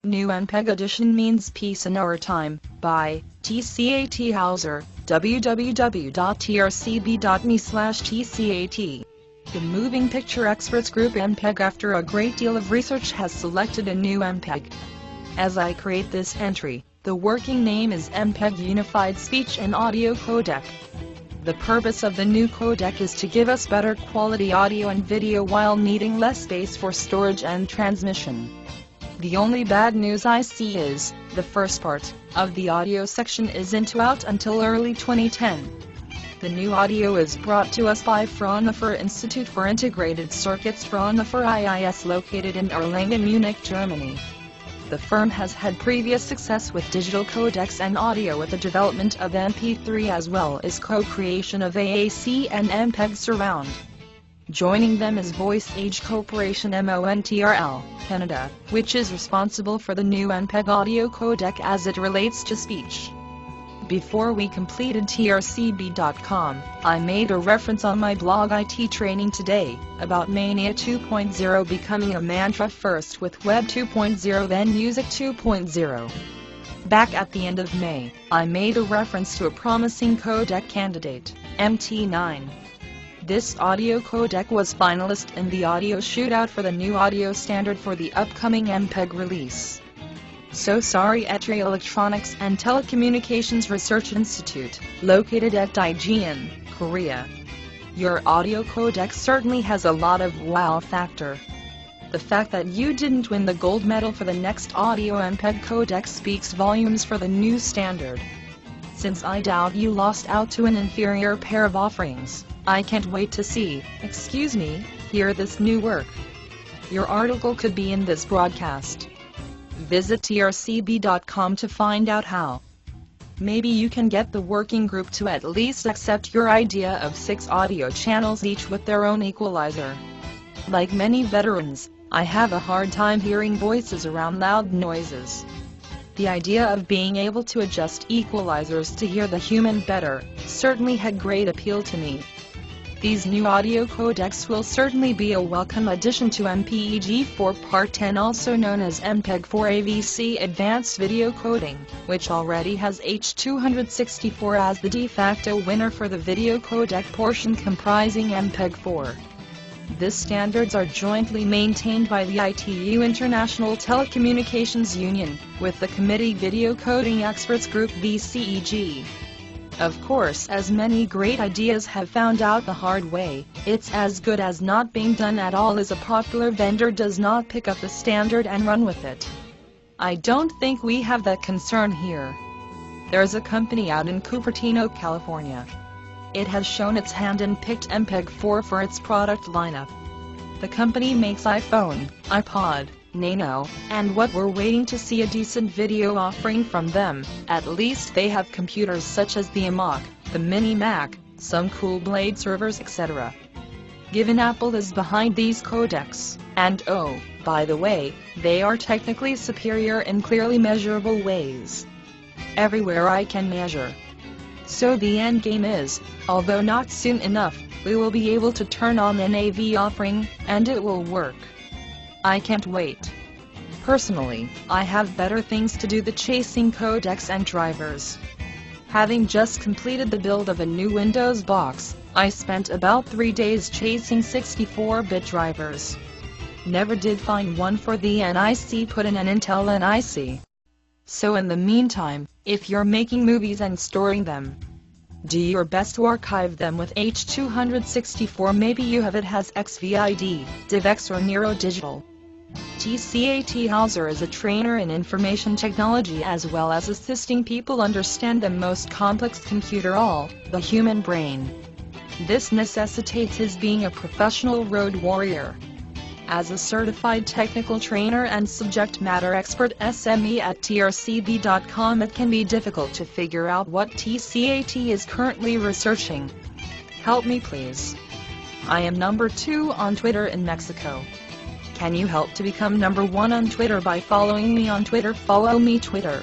New MPEG edition means peace in our time, by TCAT Hauser, www.trcb.me/tcat. The Moving Picture Experts Group MPEG, after a great deal of research, has selected a new MPEG. As I create this entry, the working name is MPEG Unified Speech and Audio Codec. The purpose of the new codec is to give us better quality audio and video while needing less space for storage and transmission. The only bad news I see is, the first part of the audio section isn't out until early 2010. The new audio is brought to us by Fraunhofer Institute for Integrated Circuits Fraunhofer IIS, located in Erlangen, Munich, Germany. The firm has had previous success with digital codecs and audio with the development of MP3 as well as co-creation of AAC and MPEG surround. Joining them is Voice Age Corporation Montreal, Canada, which is responsible for the new MPEG audio codec as it relates to speech. Before we completed trcb.com, I made a reference on my blog IT Training Today, about Mania 2.0 becoming a mantra, first with Web 2.0 then Music 2.0. Back at the end of May, I made a reference to a promising codec candidate, MT9. This audio codec was finalist in the audio shootout for the new audio standard for the upcoming MPEG release. So sorry, ETRI Electronics and Telecommunications Research Institute, located at Daejeon, Korea. Your audio codec certainly has a lot of wow factor. The fact that you didn't win the gold medal for the next audio MPEG codec speaks volumes for the new standard. Since I doubt you lost out to an inferior pair of offerings, I can't wait to hear this new work. Your article could be in this broadcast. Visit trcb.com to find out how. Maybe you can get the working group to at least accept your idea of 6 audio channels each with their own equalizer. Like many veterans, I have a hard time hearing voices around loud noises. The idea of being able to adjust equalizers to hear the human better certainly had great appeal to me. These new audio codecs will certainly be a welcome addition to MPEG 4 Part 10, also known as MPEG 4 AVC Advanced Video Coding, which already has H264 as the de facto winner for the video codec portion comprising MPEG 4. These standards are jointly maintained by the ITU International Telecommunications Union, with the Committee Video Coding Experts Group VCEG. Of course, as many great ideas have found out the hard way, it's as good as not being done at all as a popular vendor does not pick up the standard and run with it. I don't think we have that concern here. There's a company out in Cupertino, California. It has shown its hand and picked MPEG 4 for its product lineup. The company makes iPhone, iPod, Nano, and what we're waiting to see a decent video offering from them. At least they have computers such as the iMac, the Mini Mac, some cool Blade servers, etc. Given Apple is behind these codecs, and oh, by the way, they are technically superior in clearly measurable ways. Everywhere I can measure. So the end game is, although not soon enough, we will be able to turn on an AV offering, and it will work. I can't wait. Personally, I have better things to do than chasing codecs and drivers. Having just completed the build of a new Windows box, I spent about 3 days chasing 64-bit drivers. Never did find one for the NIC, put in an Intel NIC. So in the meantime, if you're making movies and storing them, do your best to archive them with H264. Maybe you have it has XVID, DivX or Nero Digital. TCAT Hauser is a trainer in information technology as well as assisting people understand the most complex computer, the human brain. This necessitates his being a professional road warrior. As a certified technical trainer and subject matter expert SME at trcb.com, it can be difficult to figure out what TCAT is currently researching. Help me please. I am number 2 on Twitter in Mexico. Can you help to become number 1 on Twitter by following me on Twitter? Follow me Twitter.